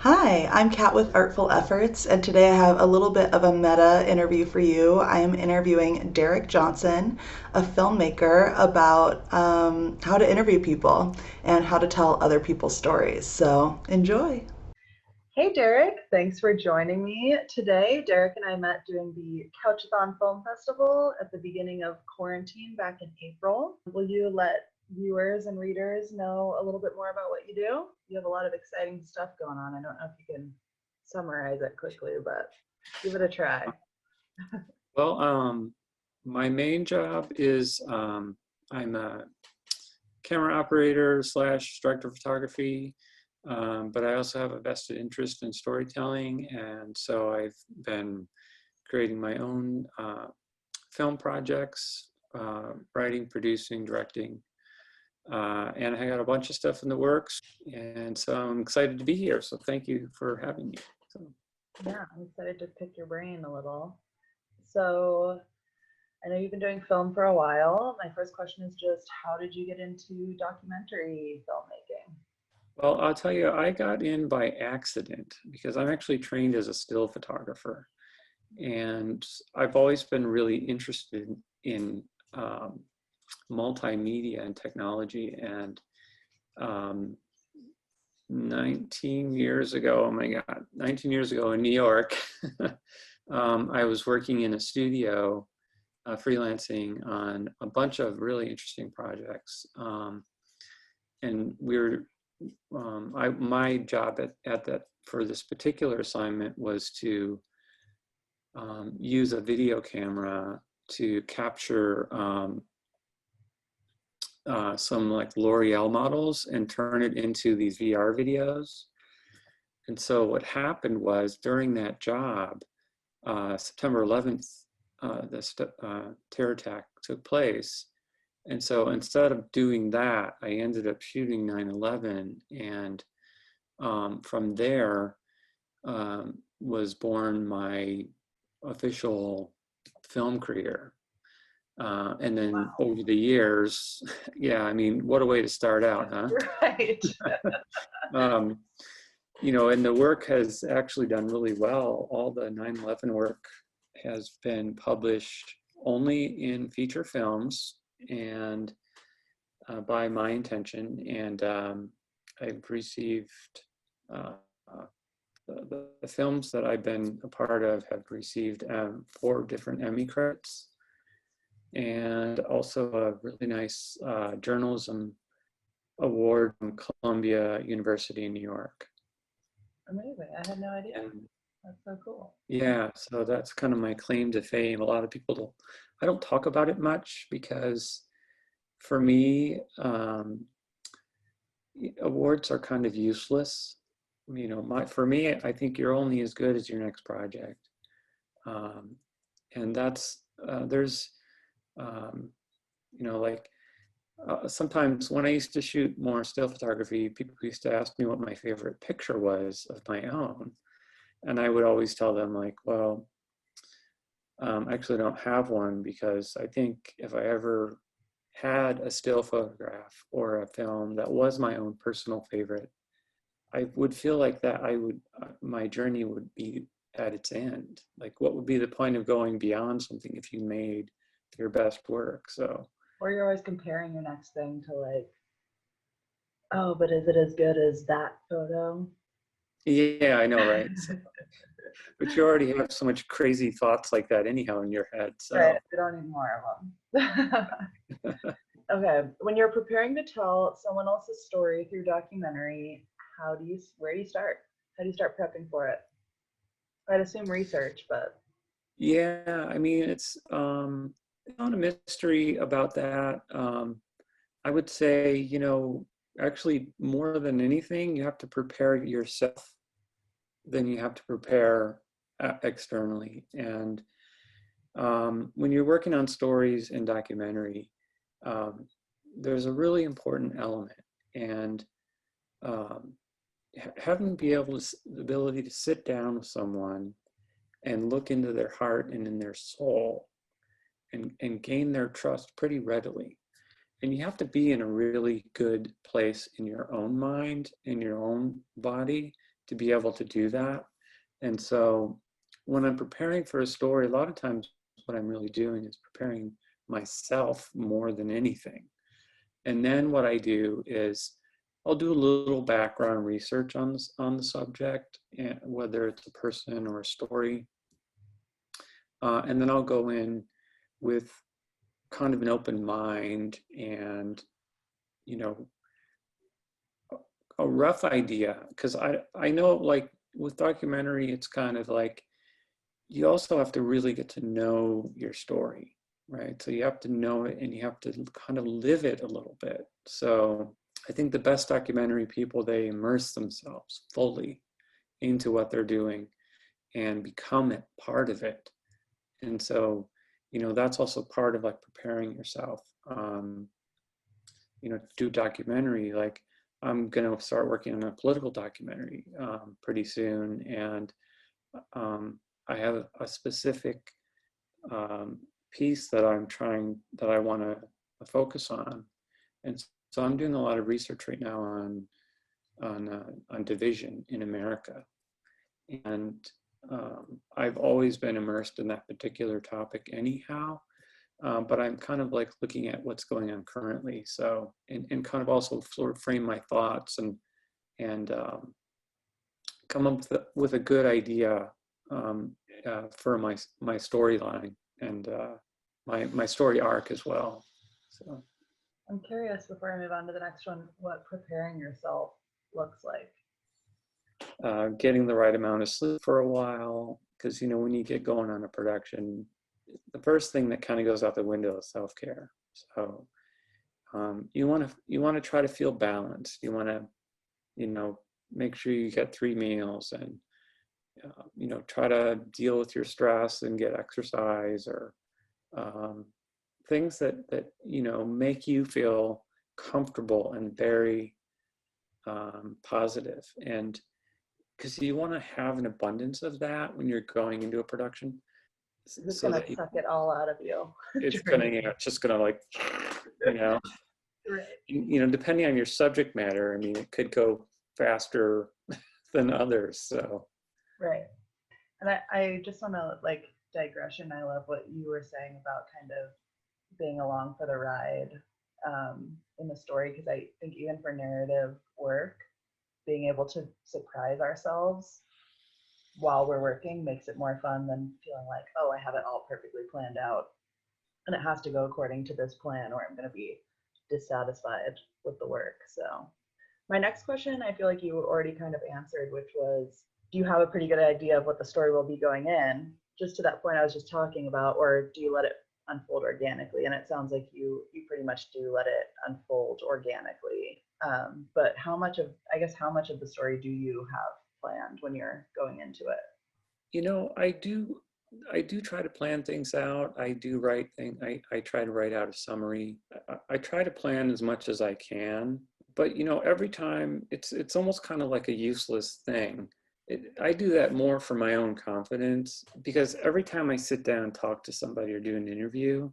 Hi, I'm Kat with Artful Efforts, and today I have a little bit of a meta interview for you. I am interviewing Derek Johnson, a filmmaker, about how to interview people and how to tell other people's stories. So enjoy. Hey Derek, thanks for joining me today. Derek and I met doing the Couchathon Film Festival at the beginning of quarantine back in April. Will you let viewers and readers know a little bit more about what you do? You have a lot of exciting stuff going on. I don't know if you can summarize it quickly, but give it a try. Well, my main job is I'm a camera operator slash director of photography, but I also have a vested interest in storytelling, and so I've been creating my own film projects, writing, producing, directing, and I got a bunch of stuff in the works, and so I'm excited to be here. So thank you for having me. So. Yeah, I'm excited to pick your brain a little. So I know you've been doing film for a while. My first question is just how did you get into documentary filmmaking? Well, I'll tell you, I got in by accident because I'm actually trained as a still photographer. And I've always been really interested in multimedia and technology. And um, 19 years ago, oh my God, 19 years ago in New York, I was working in a studio, freelancing on a bunch of really interesting projects. And we were my job at that for this particular assignment was to use a video camera to capture some like L'Oreal models and turn it into these VR videos. And so what happened was during that job, September 11th, terror attack took place. And so instead of doing that, I ended up shooting 9/11, and from there was born my official film career. And then Wow. over the years, yeah, I mean, what a way to start out, huh? Right. Um, and the work has actually done really well. All the 9/11 work has been published only in feature films and by my intention. And I've received uh, the films that I've been a part of have received 4 different Emmy credits and also a really nice journalism award from Columbia University in New York. Amazing. I had no idea. And That's so cool. yeah, so that's kind of my claim to fame. A lot of people I don't talk about it much because for me, awards are kind of useless. For me, I think you're only as good as your next project. Um, and there's, um, like sometimes when I used to shoot more still photography, people used to ask me what my favorite picture was of my own. And I would always tell them like, well, I actually don't have one because I think if I ever had a still photograph or a film that was my own personal favorite, I would feel like that my journey would be at its end. Like, what would be the point of going beyond something if you made your best work? So, Or you're always comparing your next thing to like, oh, but is it as good as that photo? yeah, I know, right? So, but you already have so much crazy thoughts like that anyhow in your head. Right. So, We don't need more of them. Okay. When you're preparing to tell someone else's story through documentary, where do you start? How do you start prepping for it? I'd assume research, but yeah, I mean, it's not a mystery about that. I would say, actually more than anything, you have to prepare yourself than you have to prepare externally. And when you're working on stories in documentary, um, there's a really important element. And um, having the ability to sit down with someone and look into their heart and in their soul and gain their trust pretty readily. And you have to be in a really good place in your own mind, in your own body, to be able to do that. And so when I'm preparing for a story, a lot of times what I'm really doing is preparing myself more than anything. And then what I do is I'll do a little background research on the subject, and whether it's a person or a story. And then I'll go in with kind of an open mind and, you know, a rough idea. Because I know, like with documentary, it's kind of like you also have to really get to know your story, right? So you have to know it and you have to kind of live it a little bit. So I think the best documentary people, they immerse themselves fully into what they're doing and become it, part of it. And so, you know, that's also part of like preparing yourself, you know, to do documentary. Like I'm going to start working on a political documentary pretty soon. And I have a specific piece that I want to focus on. And so I'm doing a lot of research right now on division in America. And I've always been immersed in that particular topic anyhow, but I'm kind of like looking at what's going on currently. So, and kind of also sort of frame my thoughts and come up with a good idea for my storyline and my story arc as well. So I'm curious before I move on to the next one, what preparing yourself looks like. getting the right amount of sleep for a while, because you know when you get going on a production, the first thing that kind of goes out the window is self-care. So you want to try to feel balanced. You want to, you know, make sure you get 3 meals and you know, try to deal with your stress and get exercise or things that you know make you feel comfortable and very positive. And because you want to have an abundance of that when you're going into a production, It's just so gonna that suck it all out of you. it's gonna, you know, it's just gonna like, you know, Right. you know, depending on your subject matter, I mean, it could go faster than others. So Right. And I just want to like digression. I love what you were saying about kind of being along for the ride in the story, because I think even for narrative work, being able to surprise ourselves while we're working makes it more fun than feeling like, oh, I have it all perfectly planned out and it has to go according to this plan or I'm going to be dissatisfied with the work. So my next question, I feel like you already kind of answered, which was, do you have a pretty good idea of what the story will be going in? Just to that point I was just talking about, or do you let it unfold organically? And it sounds like you pretty much do let it unfold organically. But how much of the story do you have planned when you're going into it? you know, I do try to plan things out. I do write things. I try to write out a summary. I try to plan as much as I can, but you know, every time it's almost kind of like a useless thing. I do that more for my own confidence, because every time I sit down and talk to somebody or do an interview,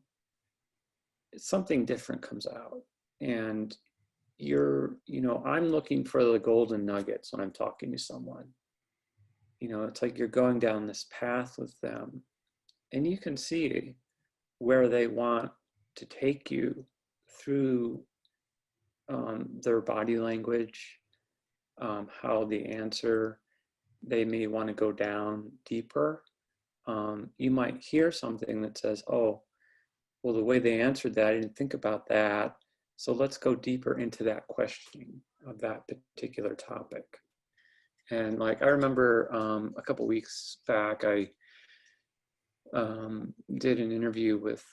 something different comes out. And you know, I'm looking for the golden nuggets when I'm talking to someone. You know, it's like you're going down this path with them and you can see where they want to take you through their body language, how the answer, they may want to go down deeper. You might hear something that says, oh, well, the way they answered that, I didn't think about that. So let's go deeper into that questioning of that particular topic. And like, I remember a couple weeks back, I did an interview with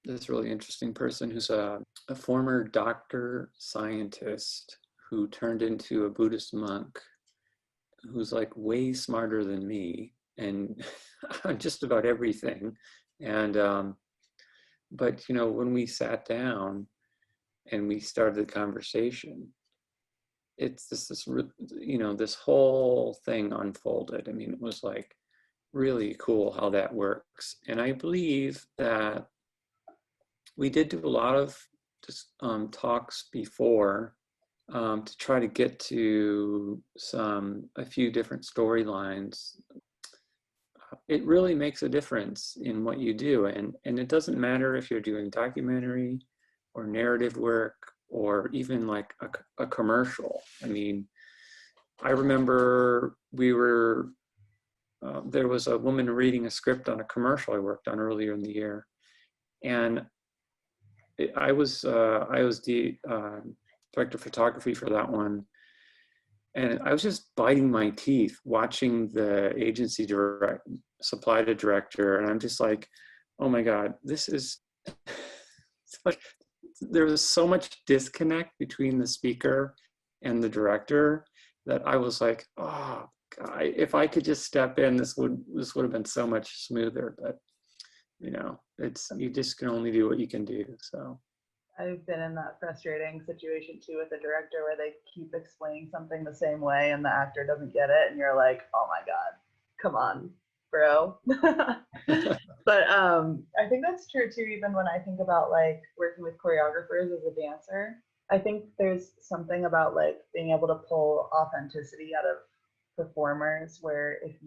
this really interesting person who's a former doctor scientist who turned into a Buddhist monk, who's like way smarter than me and on just about everything. And but you know, when we sat down and we started the conversation, it's this you know, this whole thing unfolded. I mean, it was like really cool how that works. And I believe that we did do a lot of just talks before to try to get to a few different storylines, it really makes a difference in what you do. And it doesn't matter if you're doing documentary or narrative work or even like a commercial. I mean, I remember there was a woman reading a script on a commercial I worked on earlier in the year. And I was the director of photography for that one. And I was just biting my teeth watching the agency supply to director. And I'm just like, oh my God, this is, it's like, there was so much disconnect between the speaker and the director that I was like, oh God, if I could just step in, this would have been so much smoother. But you just can only do what you can do. So I've been in that frustrating situation too with a director where they keep explaining something the same way and the actor doesn't get it, and you're like, oh my God, come on, bro. But I think that's true too, even when I think about like working with choreographers as a dancer. I think there's something about like being able to pull authenticity out of performers where if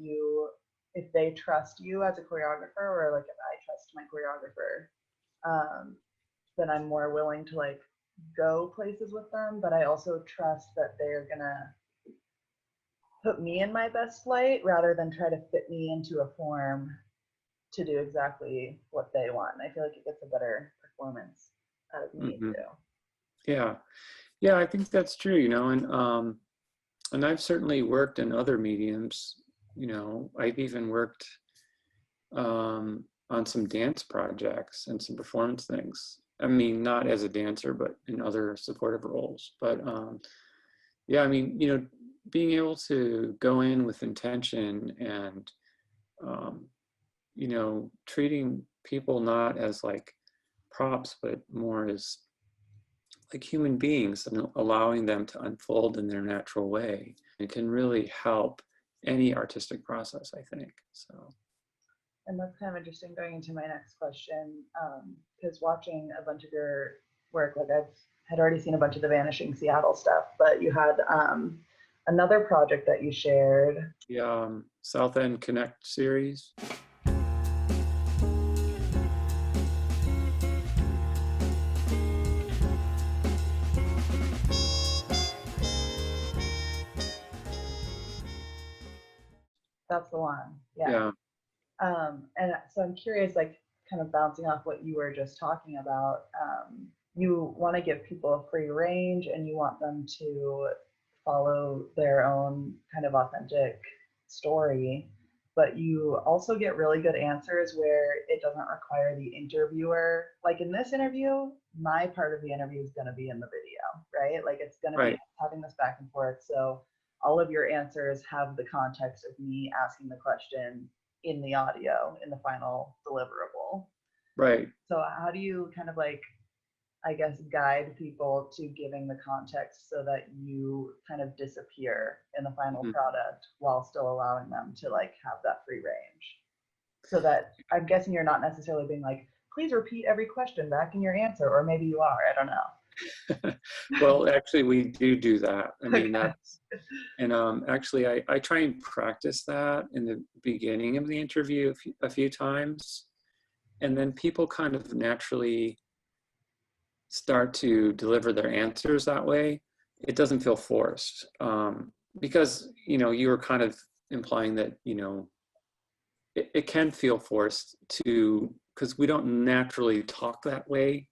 they trust you as a choreographer, or like if I trust my choreographer, then I'm more willing to like go places with them. But I also trust that they're gonna put me in my best light rather than try to fit me into a form to do exactly what they want. I feel like it gets a better performance out of me too. Yeah. Yeah, I think that's true, and I've certainly worked in other mediums. I've even worked on some dance projects and some performance things. I mean, not as a dancer, but in other supportive roles. But yeah, I mean, being able to go in with intention and, treating people not as like props, but more as like human beings and allowing them to unfold in their natural way. It can really help any artistic process, I think. So. And that's kind of interesting going into my next question, because watching a bunch of your work, like I had already seen a bunch of the Vanishing Seattle stuff, but you had another project that you shared. The South End Connect series. That's the one. Yeah. And so I'm curious, like kind of bouncing off what you were just talking about, you want to give people a free range and you want them to follow their own kind of authentic story, but you also get really good answers where it doesn't require the interviewer. Like in this interview, my part of the interview is going to be in the video, right? Like it's going to be having this back and forth. So all of your answers have the context of me asking the question in the audio, in the final deliverable. Right. So how do you kind of like, I guess, guide people to giving the context so that you kind of disappear in the final product while still allowing them to like have that free range? So that I'm guessing you're not necessarily being like, please repeat every question back in your answer, or maybe you are, I don't know. Well, actually, we do that. I mean, that's, and actually, I try and practice that in the beginning of the interview a few times, and then people kind of naturally start to deliver their answers that way. It doesn't feel forced, because you were kind of implying that it can feel forced because we don't naturally talk that way.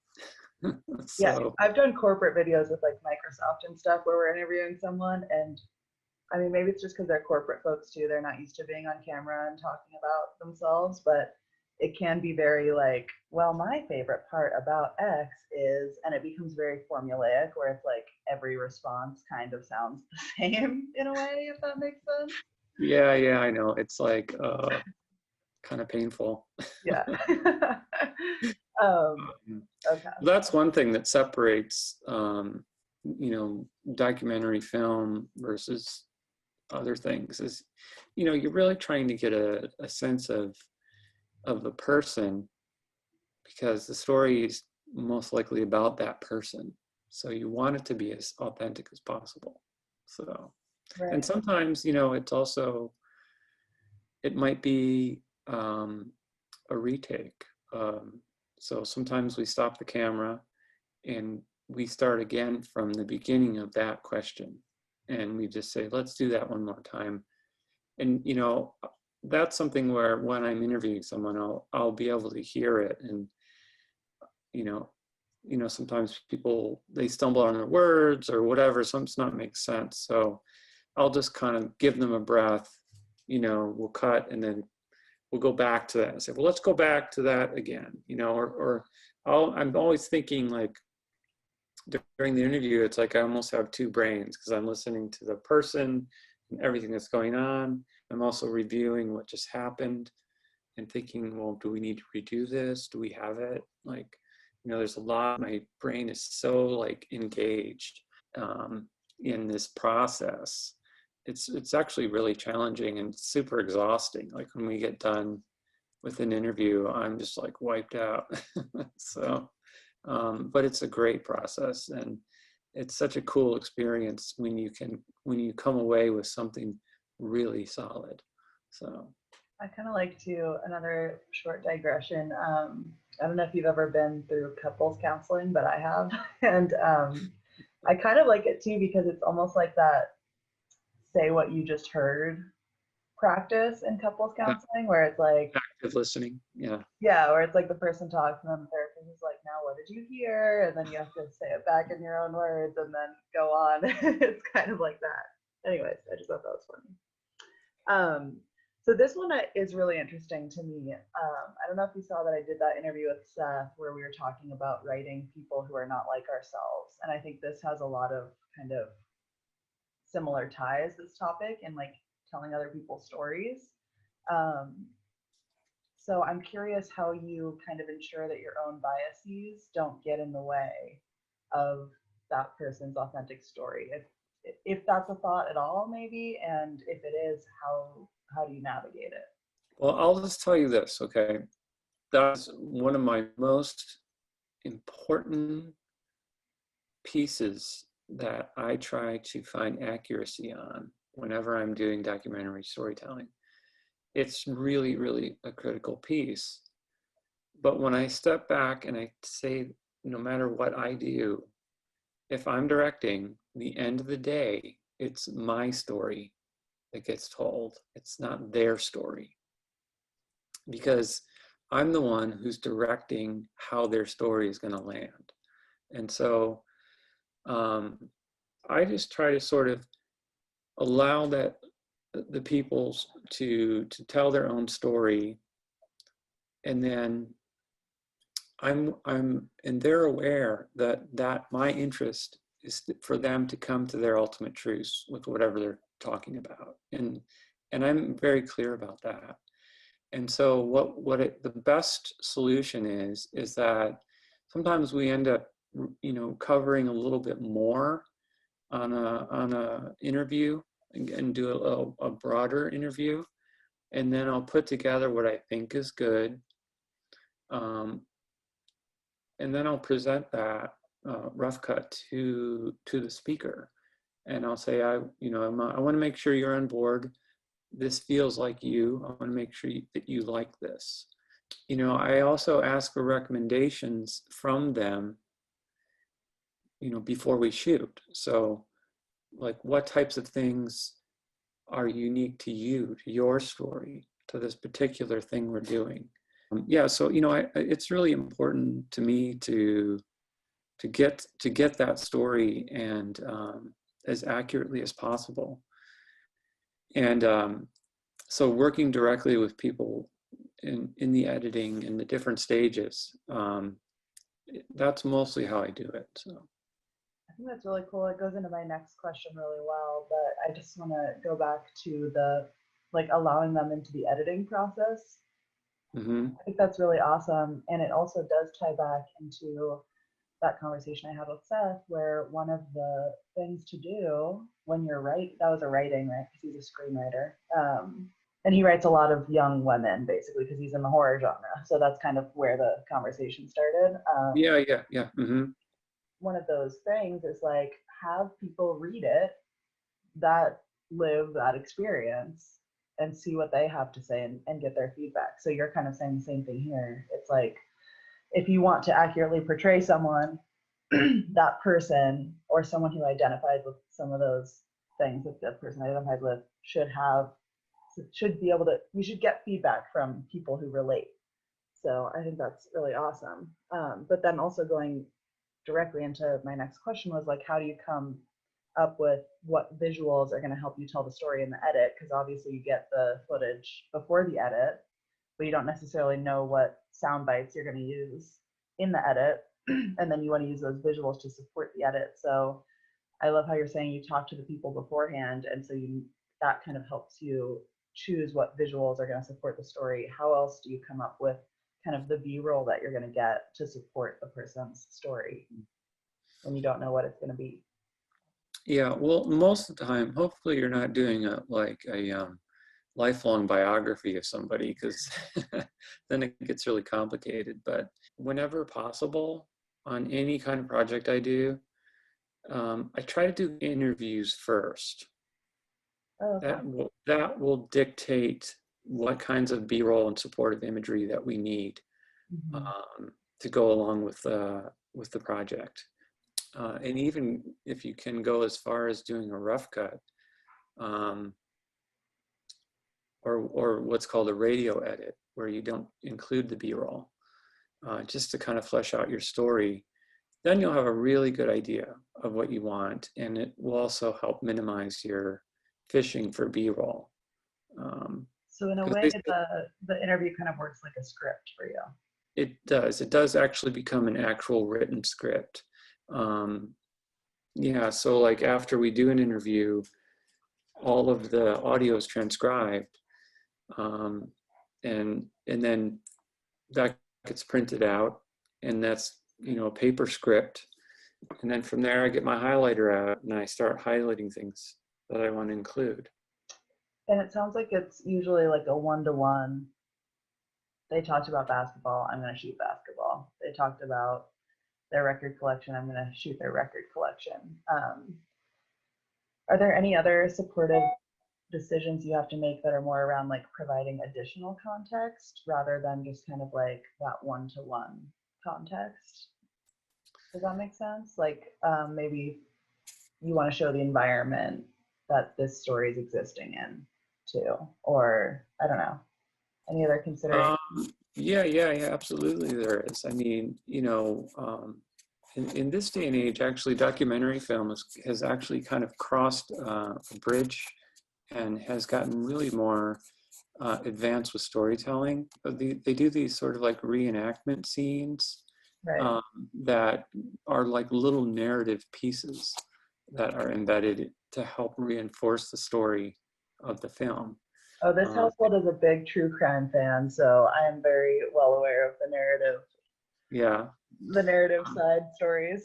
So. Yeah, I've done corporate videos with like Microsoft and stuff where we're interviewing someone, and I mean, maybe it's just because they're corporate folks too. They're not used to being on camera and talking about themselves, but it can be very like, well, my favorite part about X is, and it becomes very formulaic where it's like every response kind of sounds the same in a way, if that makes sense. Yeah, I know. It's like kind of painful. Yeah. Okay. That's one thing that separates, documentary film versus other things is, you're really trying to get a sense of the person because the story is most likely about that person. So you want it to be as authentic as possible. So, and Right. sometimes, you know, it's also, it might be a retake. So sometimes we stop the camera and we start again from the beginning of that question. And we just say, let's do that one more time. And, you know, that's something where when I'm interviewing someone, I'll be able to hear it. And, you know, sometimes people, they stumble on their words or whatever, something's not make sense. So I'll just kind of give them a breath, you know, we'll cut and then we'll go back to that and say, well, let's go back to that again, you know, or I'm always thinking like during the interview, it's like I almost have two brains because I'm listening to the person and everything that's going on. I'm also reviewing what just happened and thinking, well, do we need to redo this? Do we have it? Like, you know, there's a lot, my brain is so like engaged in this process. It's actually really challenging and super exhausting. Like when we get done with an interview, I'm just like wiped out. So, but it's a great process and it's such a cool experience when you come away with something really solid. So. I kind of like to, another short digression. I don't know if you've ever been through couples counseling, but I have. And I kind of like it too because it's almost like that say what you just heard practice in couples counseling where it's like, Active listening, yeah. yeah, where it's like the person talks and then the therapist is like, now what did you hear? And then you have to say it back in your own words and then go on. It's kind of like that. Anyways, I just thought that was funny. So this one is really interesting to me. I don't know if you saw that I did that interview with Seth where we were talking about writing people who are not like ourselves. And I think this has a lot of kind of similar ties, this topic, and like telling other people's stories. Um, so I'm curious how you kind of ensure that your own biases don't get in the way of that person's authentic story. If that's a thought at all, maybe, and if it is, how do you navigate it? Well, I'll just tell you this, okay? That's one of my most important pieces that I try to find accuracy on whenever I'm doing documentary storytelling. It's really, really a critical piece. But when I step back and I say, no matter what I do, if I'm directing, the end of the day, it's my story that gets told. It's not their story. Because I'm the one who's directing how their story is going to land. And so I just try to sort of allow that the people to tell their own story, and then and they're aware that my interest is for them to come to their ultimate truths with whatever they're talking about, and I'm very clear about that. And so the best solution is that sometimes we end up, you know, covering a little bit more on a interview and do a broader interview, and then I'll put together what I think is good, and then I'll present that rough cut to the speaker, and I'll say, I want to make sure you're on board. This feels like you. I want to make sure that you like this. You know, I also ask for recommendations from them, you know, before we shoot. So like what types of things are unique to you, to your story, to this particular thing we're doing. Yeah, so, you know, it's really important to me to get that story and as accurately as possible. And so working directly with people in the editing and the different stages, that's mostly how I do it. So I think that's really cool. It goes into my next question really well, but I just want to go back to the like allowing them into the editing process. I think that's really awesome. And it also does tie back into that conversation I had with Seth, where one of the things to do when you're that was a writing, right? Because he's a screenwriter. And he writes a lot of young women, basically, because he's in the horror genre. So that's kind of where the conversation started. yeah. Mm-hmm. one of those things is like have people read it that live that experience and see what they have to say and get their feedback. So you're kind of saying the same thing here. It's like if you want to accurately portray someone, that person or someone who identifies with some of those things that the person identifies with should be able to, you should get feedback from people who relate. So I think that's really awesome. But then also going directly into my next question was like, how do you come up with what visuals are going to help you tell the story in the edit? Because obviously you get the footage before the edit, but you don't necessarily know what sound bites you're going to use in the edit. And then you want to use those visuals to support the edit. So I love how you're saying you talk to the people beforehand. And so that kind of helps you choose what visuals are going to support the story. How else do you come up with kind of the B-roll that you're going to get to support the person's story when you don't know what it's going to be? Yeah, well, most of the time, hopefully you're not doing a lifelong biography of somebody, because then it gets really complicated. But whenever possible, on any kind of project I do, I try to do interviews first. Oh, okay. That will dictate what kinds of B-roll and supportive imagery that we need to go along with the project. And even if you can go as far as doing a rough cut, or what's called a radio edit, where you don't include the B-roll, just to kind of flesh out your story, then you'll have a really good idea of what you want, and it will also help minimize your fishing for B-roll. So in a way, the interview kind of works like a script for you. It does. It does actually become an actual written script. Yeah, so like after we do an interview, all of the audio is transcribed, and then that gets printed out, and that's, a paper script. And then from there, I get my highlighter out and I start highlighting things that I want to include. And it sounds like it's usually like a one-to-one. They talked about basketball, I'm going to shoot basketball. They talked about their record collection, I'm going to shoot their record collection. Are there any other supportive decisions you have to make that are more around like providing additional context rather than just kind of like that one-to-one context? Does that make sense? Like maybe you want to show the environment that this story is existing in too, or I don't know, any other considerations? Yeah, absolutely there is. I mean, in this day and age, actually, documentary film has actually kind of crossed a bridge and has gotten really more advanced with storytelling. They do these sort of like reenactment scenes, Right. that are like little narrative pieces that are embedded to help reinforce the story of the film. Oh, this household is a big true crime fan, so I am very well aware of the narrative side stories.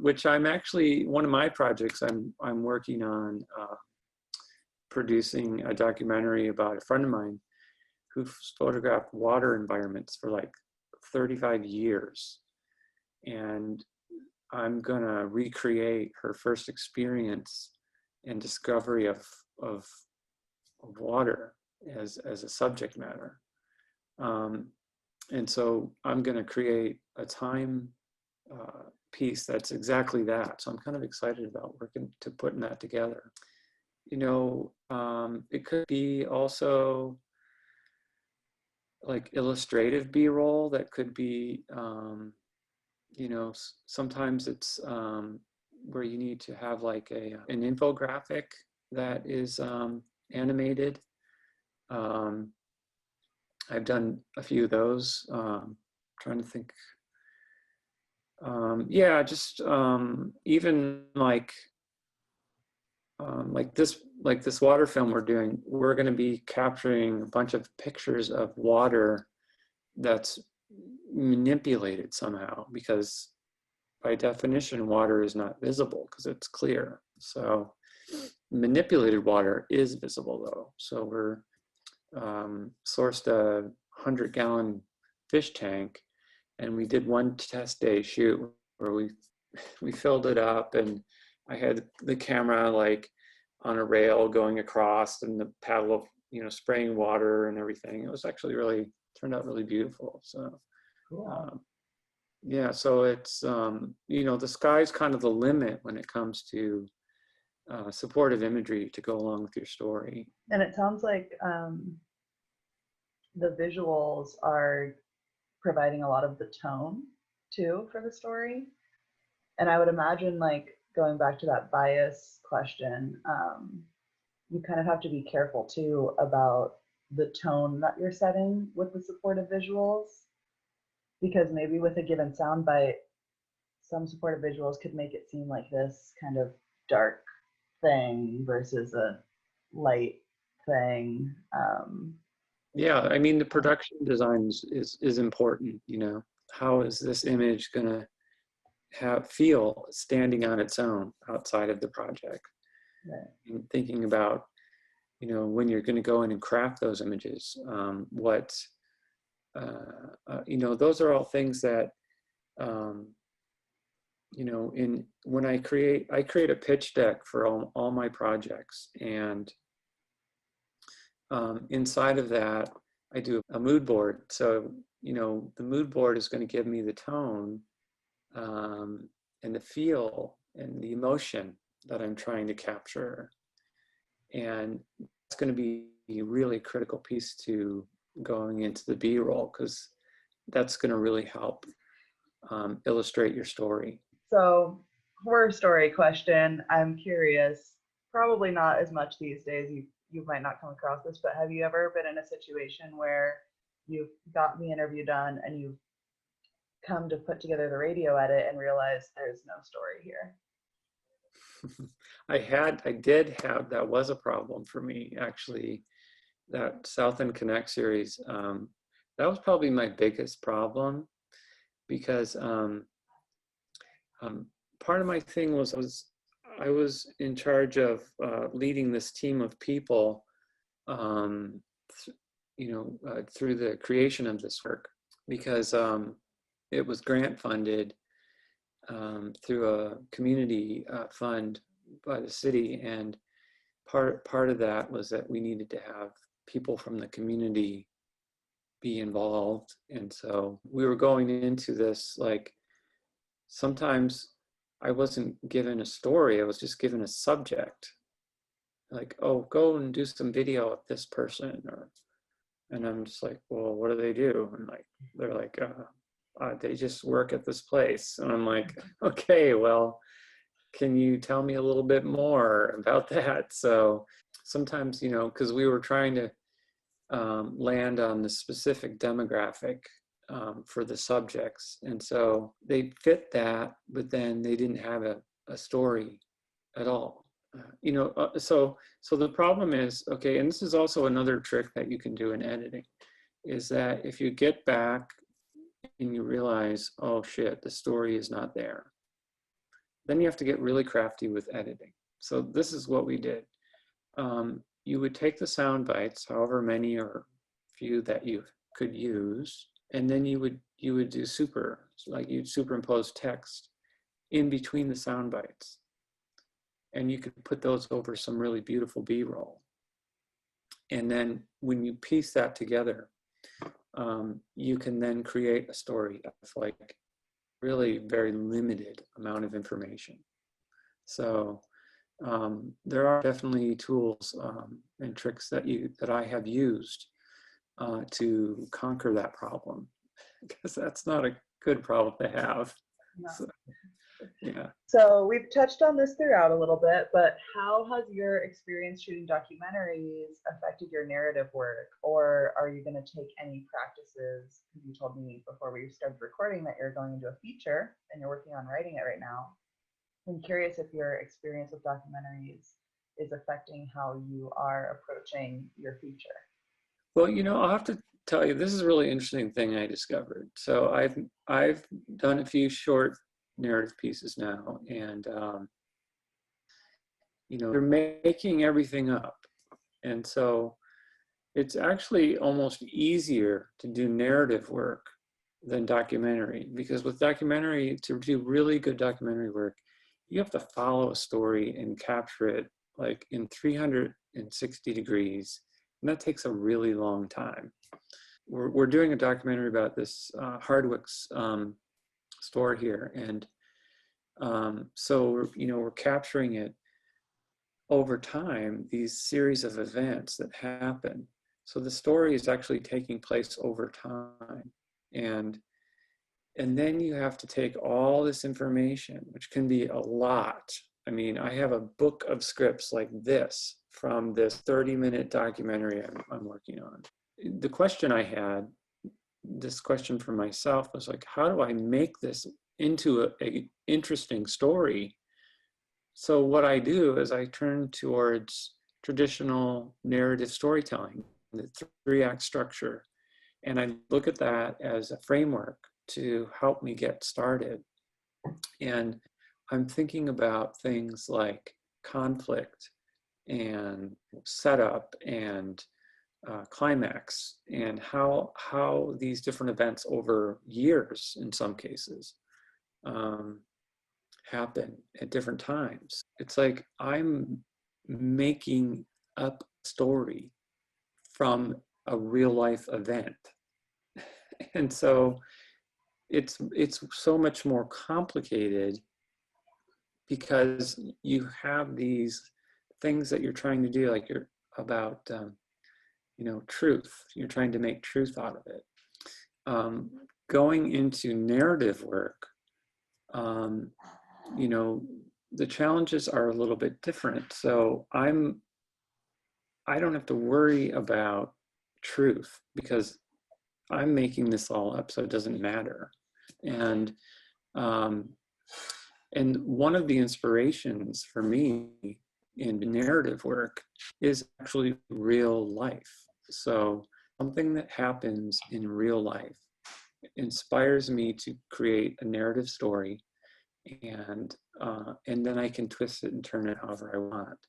Which I'm actually, one of my projects I'm working on, producing a documentary about a friend of mine who's photographed water environments for like 35 years. And I'm gonna recreate her first experience and discovery of water as a subject matter. And so I'm gonna create a time piece that's exactly that. So I'm kind of excited about putting that together. It could be also like illustrative B-roll that could be, sometimes it's where you need to have like an infographic that is animated. I've done a few of those. Trying to think. Even like this water film we're doing, we're going to be capturing a bunch of pictures of water that's manipulated somehow, because by definition water is not visible because it's clear. So manipulated water is visible though. So we're sourced a 100-gallon fish tank, and we did one test day shoot where we filled it up, and I had the camera like on a rail going across, and the paddle, spraying water and everything. It was actually really turned out really beautiful. So Cool. yeah, so it's the sky's kind of the limit when it comes to supportive imagery to go along with your story. And it sounds like the visuals are providing a lot of the tone too for the story. And I would imagine, like, going back to that bias question, you kind of have to be careful too about the tone that you're setting with the supportive visuals, because maybe with a given soundbite, some supportive visuals could make it seem like this kind of dark thing versus a light thing. Yeah, I mean, the production design is important. How is this image gonna feel standing on its own outside of the project? Right. And thinking about, when you're going to go in and craft those images, those are all things that, when I create a pitch deck for all my projects, and inside of that, I do a mood board. So, the mood board is going to give me the tone, and the feel and the emotion that I'm trying to capture. And it's going to be a really critical piece to going into the B-roll, because that's going to really help illustrate your story. So, horror story question. I'm curious, probably not as much these days. You might not come across this, but have you ever been in a situation where you've got the interview done and you've come to put together the radio edit and realize there's no story here? I did have, that was a problem for me, actually. That South End Connect series, that was probably my biggest problem, because part of my thing was I was in charge of leading this team of people, through the creation of this work, because it was grant funded through a community fund by the city, and part of that was that we needed to have people from the community be involved. And so we were going into this, like, sometimes I wasn't given a story, I was just given a subject, like, oh, go and do some video of this person, and I'm just like, well, what do they do? And they're like, they just work at this place. And I'm like, okay, well, can you tell me a little bit more about that? So sometimes, because we were trying to land on the specific demographic for the subjects, and so they fit that, but then they didn't have a story at all. So the problem is, okay, and this is also another trick that you can do in editing, is that if you get back and you realize, oh shit, the story is not there, then you have to get really crafty with editing. So this is what we did. You would take the sound bites, however many or few that you could use, and then you would do you'd superimpose text in between the sound bites, and you could put those over some really beautiful B-roll. And then when you piece that together, you can then create a story of like really very limited amount of information. So there are definitely tools and tricks that I have used to conquer that problem, because that's not a good problem to have. No. So, yeah. So we've touched on this throughout a little bit, but how has your experience shooting documentaries affected your narrative work? Or are you going to take any practices? You told me before we started recording that you're going into a feature and you're working on writing it right now. I'm curious if your experience with documentaries is affecting how you are approaching your feature. Well, I'll have to tell you, this is a really interesting thing I discovered. So I've done a few short narrative pieces now, and they're making everything up, and so it's actually almost easier to do narrative work than documentary, because with documentary, to do really good documentary work, you have to follow a story and capture it like in 360 degrees, and that takes a really long time. We're doing a documentary about this Hardwick's store here, and so we're capturing it over time, these series of events that happen. So the story is actually taking place over time, and then you have to take all this information, which can be a lot. I mean, I have a book of scripts like this from this 30-minute documentary I'm working on. The question I had, this question for myself, was like, how do I make this into a interesting story? So what I do is I turn towards traditional narrative storytelling, the 3-act structure, and I look at that as a framework to help me get started. And I'm thinking about things like conflict and setup and climax, and how these different events over years, in some cases, happen at different times. It's like I'm making up a story from a real life event. And so it's so much more complicated, because you have these things that you're trying to do, like you're about truth. You're trying to make truth out of it. Going into narrative work, the challenges are a little bit different. So I don't have to worry about truth, because I'm making this all up, so it doesn't matter. And one of the inspirations for me in narrative work is actually real life. So something that happens in real life inspires me to create a narrative story, and then I can twist it and turn it however I want.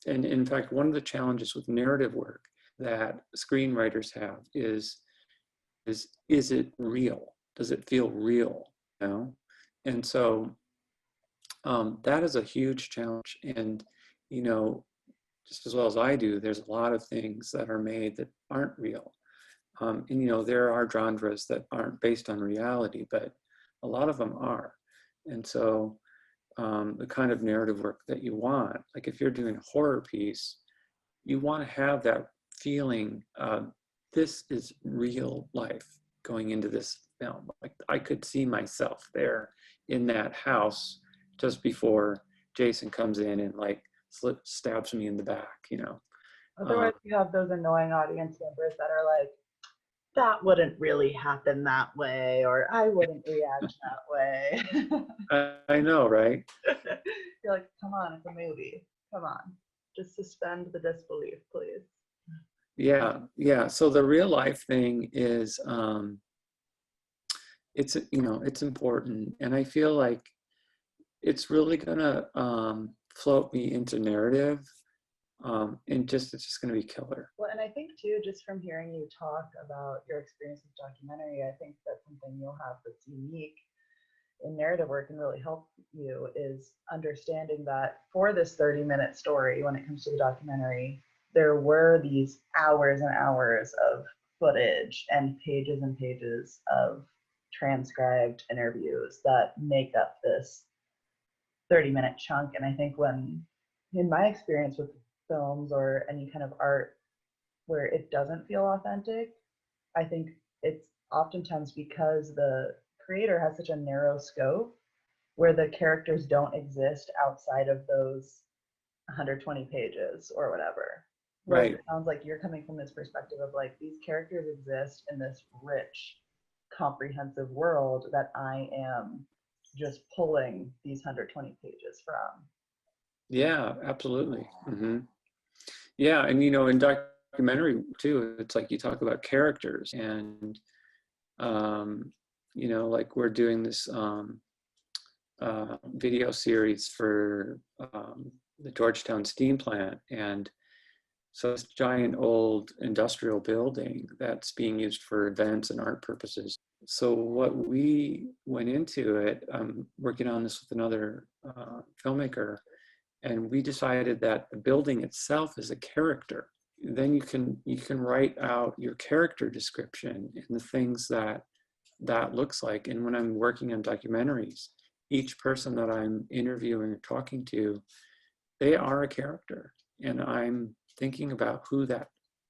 And in fact, one of the challenges with narrative work that screenwriters have is it real? Does it feel real? And so that is a huge challenge. And just as well as I do, there's a lot of things that are made that aren't real. And there are genres that aren't based on reality, but a lot of them are. And so the kind of narrative work that you want, like if you're doing a horror piece, you want to have that feeling of this is real life going into this film. Like I could see myself there in that house just before Jason comes in and like stabs me in the back, Otherwise, you have those annoying audience members that are like, that wouldn't really happen that way, or I wouldn't react that way. I know, right? You're like, come on, it's a movie. Come on. Just suspend the disbelief, please. Yeah. So the real life thing is, it's important. And I feel like it's really gonna float me into narrative. And it's just gonna be killer. Well, and I think too, just from hearing you talk about your experience with documentary, I think that's something you'll have that's unique in narrative work and really help you is understanding that for this 30-minute story, when it comes to the documentary, there were these hours and hours of footage and pages of transcribed interviews that make up this 30-minute chunk. And I think when, in my experience with films or any kind of art where it doesn't feel authentic, I think it's oftentimes because the creator has such a narrow scope where the characters don't exist outside of those 120 pages or whatever. Whereas Right. It sounds like you're coming from this perspective of like, these characters exist in this rich, comprehensive world that I am just pulling these 120 pages from. Yeah, absolutely. Mm-hmm. Yeah, and in documentary too, it's like you talk about characters, and like we're doing this video series for the Georgetown steam plant, and So this giant old industrial building that's being used for events and art purposes. So what we went into it, I'm working on this with another filmmaker, and we decided that the building itself is a character. Then you can write out your character description and the things that that looks like. And when I'm working on documentaries, each person that I'm interviewing or talking to, they are a character, and I'm thinking about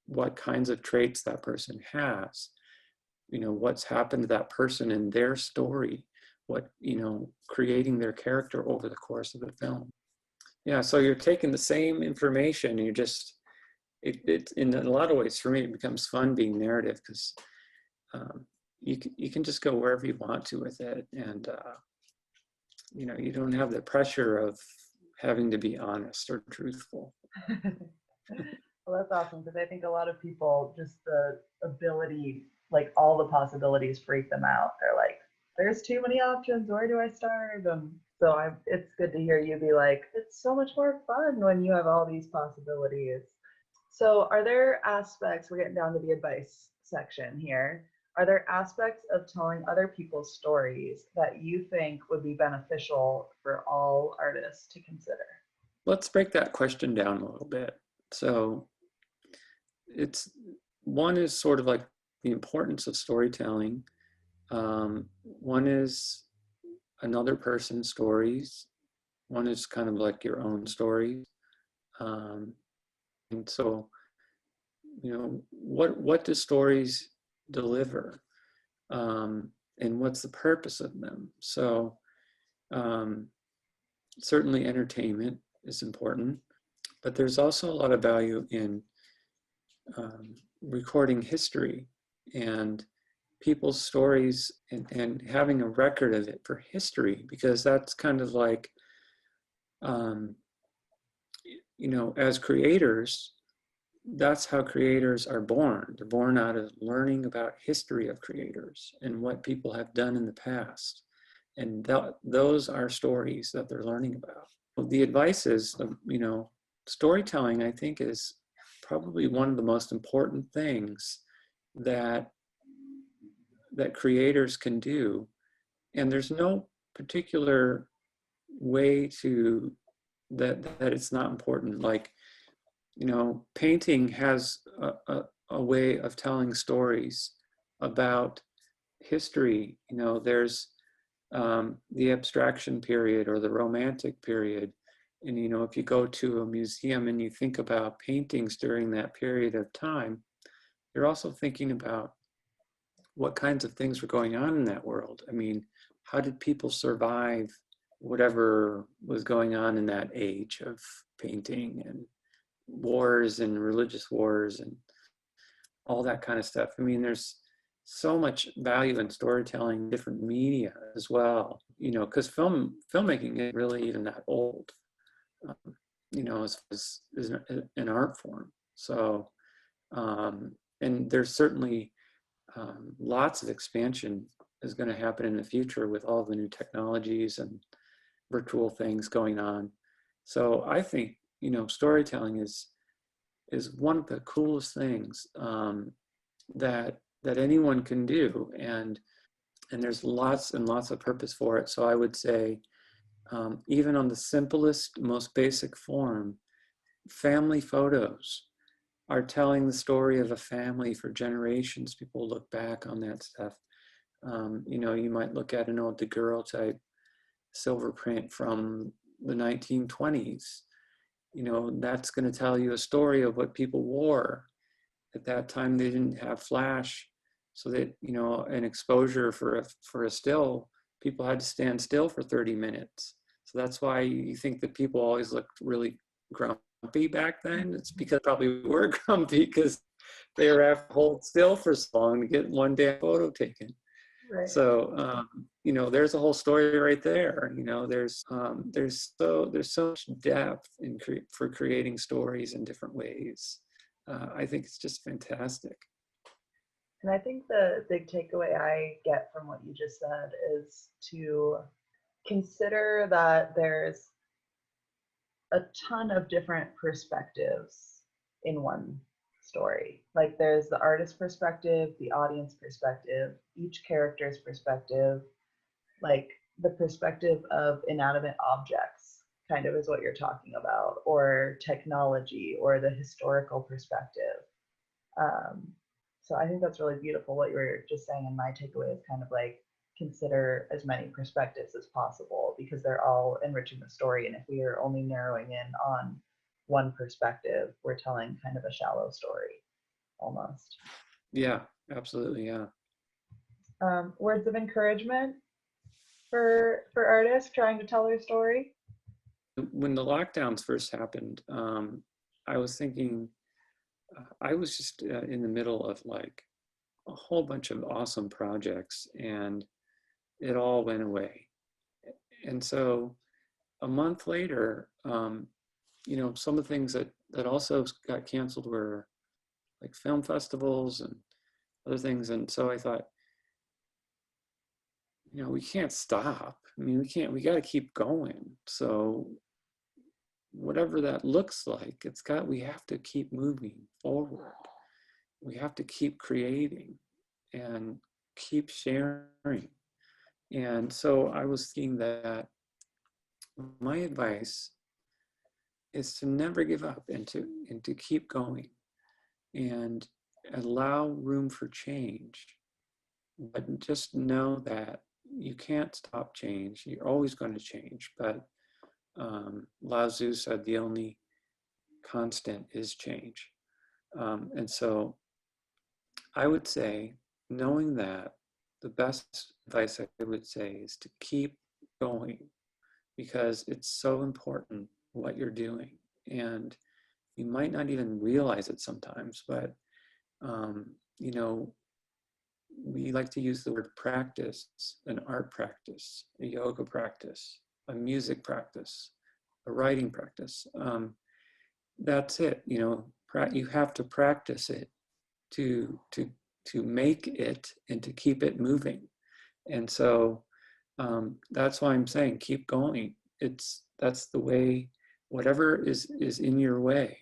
what kinds of traits that person has, what's happened to that person in their story, creating their character over the course of the film. Yeah, so you're taking the same information, and you're just, it in a lot of ways, for me, it becomes fun being narrative, because you can just go wherever you want to with it, and you don't have the pressure of having to be honest or truthful. Well, that's awesome, because I think a lot of people, just the ability, like all the possibilities freak them out. They're like, there's too many options. Where do I start? So it's good to hear you be like, it's so much more fun when you have all these possibilities. So are there aspects, we're getting down to the advice section here. Are there aspects of telling other people's stories that you think would be beneficial for all artists to consider? Let's break that question down a little bit. So one is sort of like the importance of storytelling. One is another person's stories. One is kind of like your own story. And so, what do stories deliver? And what's the purpose of them? So certainly entertainment is important, but there's also a lot of value in recording history and people's stories, and having a record of it for history, because that's kind of like, as creators, that's how creators are born. They're born out of learning about history of creators and what people have done in the past. And those are stories that they're learning about. The advice is, storytelling, I think, is probably one of the most important things that creators can do. And there's no particular way that it's not important. Like, painting has a way of telling stories about history. There's the abstraction period or the romantic period. And, if you go to a museum and you think about paintings during that period of time, you're also thinking about what kinds of things were going on in that world. I mean, how did people survive whatever was going on in that age of painting, and wars and religious wars and all that kind of stuff? I mean, there's so much value in storytelling, different media as well, because filmmaking isn't really even that old, as an art form. So, and there's certainly lots of expansion is going to happen in the future with all the new technologies and virtual things going on. So I think, storytelling is one of the coolest things that anyone can do, and there's lots and lots of purpose for it. So I would say, even on the simplest, most basic form, family photos are telling the story of a family for generations. People look back on that stuff. You might look at an old daguerreotype silver print from the 1920s. That's going to tell you a story of what people wore. At that time, they didn't have flash, so that, an exposure for a still, people had to stand still for 30 minutes. So that's why you think that people always looked really grumpy back then. It's because probably were grumpy because they were have to hold still for so long to get one damn photo taken. Right. So there's a whole story right there. There's so much depth for creating stories in different ways. I think it's just fantastic. And I think the big takeaway I get from what you just said is to consider that there's a ton of different perspectives in one story. Like there's the artist perspective, the audience perspective, each character's perspective, like the perspective of inanimate objects kind of is what you're talking about, or technology, or the historical perspective. um, so I think that's really beautiful what you were just saying, and my takeaway is kind of like consider as many perspectives as possible because they're all enriching the story, and if we are only narrowing in on one perspective, we're telling kind of a shallow story almost. Yeah, absolutely. Yeah. Words of encouragement for artists trying to tell their story. When the lockdowns first happened, I was thinking, I was just in the middle of like a whole bunch of awesome projects, and it all went away. And so a month later, some of the things that also got canceled were like film festivals and other things. And so I thought, we can't stop. I mean, we got to keep going. So whatever that looks like, we have to keep moving forward. We have to keep creating and keep sharing. And so I was thinking that my advice is to never give up and to keep going and allow room for change. But just know that you can't stop change. You're always going to change. But Lao Tzu said the only constant is change. And so I would say, knowing that, the best advice I would say is to keep going, because it's so important what you're doing. And you might not even realize it sometimes, but we like to use the word practice, an art practice, a yoga practice, a music practice, a writing practice. That's it. You have to practice it to make it and to keep it moving. And so that's why I'm saying keep going. That's the way. Whatever is in your way,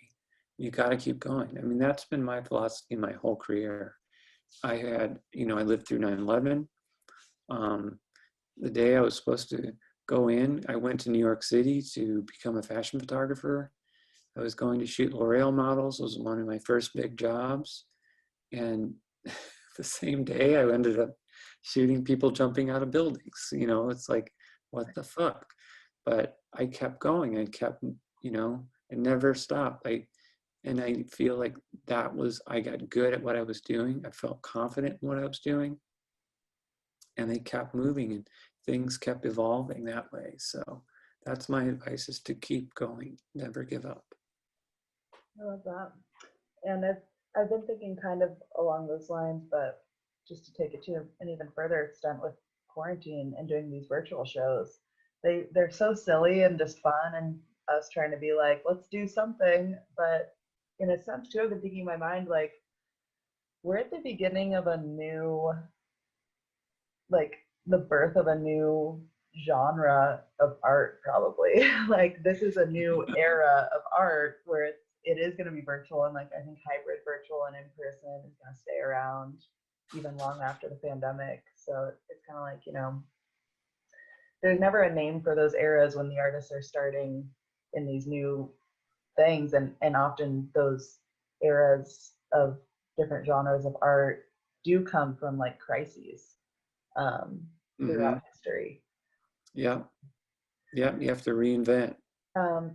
you got to keep going. I mean, that's been my philosophy my whole career. I lived through 9/11. The day I was supposed to go in, I went to New York City to become a fashion photographer. I was going to shoot L'Oreal models. It was one of my first big jobs. And the same day I ended up shooting people jumping out of buildings. It's like, what the fuck? But I kept going. I kept, I never stopped. And I feel like I got good at what I was doing. I felt confident in what I was doing. And they kept moving and things kept evolving that way. So that's my advice, is to keep going, never give up. I love that. And I've been thinking kind of along those lines, but just to take it to an even further extent with quarantine and doing these virtual shows, they're so silly and just fun, and us trying to be like, let's do something. But in a sense too, I've been thinking in my mind, like, we're at the beginning of a new, like the birth of a new genre of art, probably. Like this is a new era of art where it is going to be virtual, and like I think hybrid virtual and in person is going to stay around even long after the pandemic. So it's kind of like, there's never a name for those eras when the artists are starting in these new things, and often those eras of different genres of art do come from like crises throughout history. Yeah, you have to reinvent.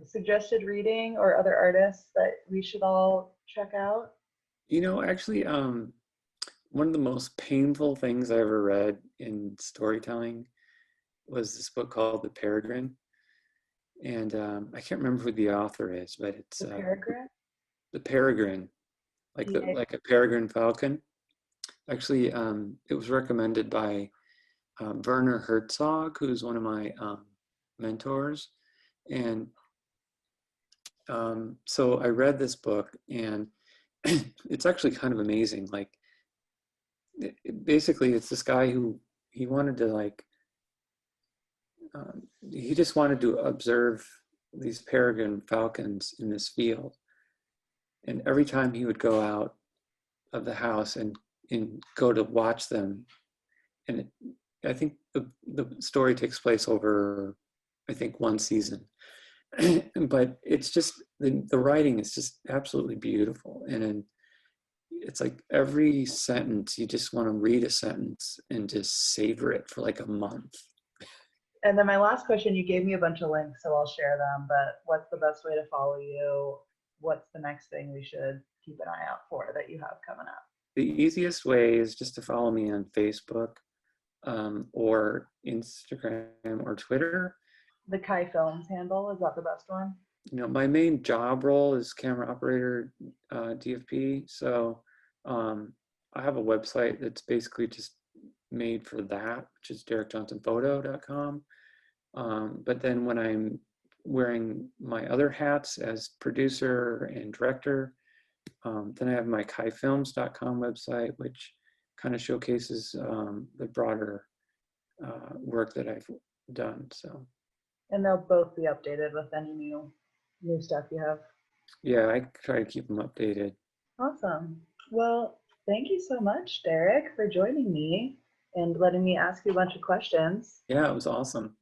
Suggested reading or other artists that we should all check out? Actually, one of the most painful things I ever read in storytelling was this book called The Peregrine. And I can't remember who the author is, but it's The Peregrine? The Peregrine, like a peregrine falcon. Actually, it was recommended by Werner Herzog, who's one of my mentors. And so I read this book, and it's actually kind of amazing. Like, basically, it's this guy who he wanted to he just wanted to observe these peregrine falcons in this field. And every time he would go out of the house and go to watch them, and I think the story takes place over, I think, one season. But it's just, the writing is just absolutely beautiful. And it's like every sentence, you just want to read a sentence and just savor it for like a month. And then my last question, you gave me a bunch of links, so I'll share them, but what's the best way to follow you? What's the next thing we should keep an eye out for that you have coming up? The easiest way is just to follow me on Facebook, or Instagram or Twitter. The Kai Films handle, is that the best one? My main job role is camera operator, DFP. So I have a website that's basically just made for that, which is derekjohnsonphoto.com. But then when I'm wearing my other hats as producer and director, then I have my kaifilms.com website, which kind of showcases the broader work that I've done. So. And they'll both be updated with any new stuff you have. Yeah, I try to keep them updated. Awesome. Well, thank you so much, Derek, for joining me and letting me ask you a bunch of questions. Yeah, it was awesome.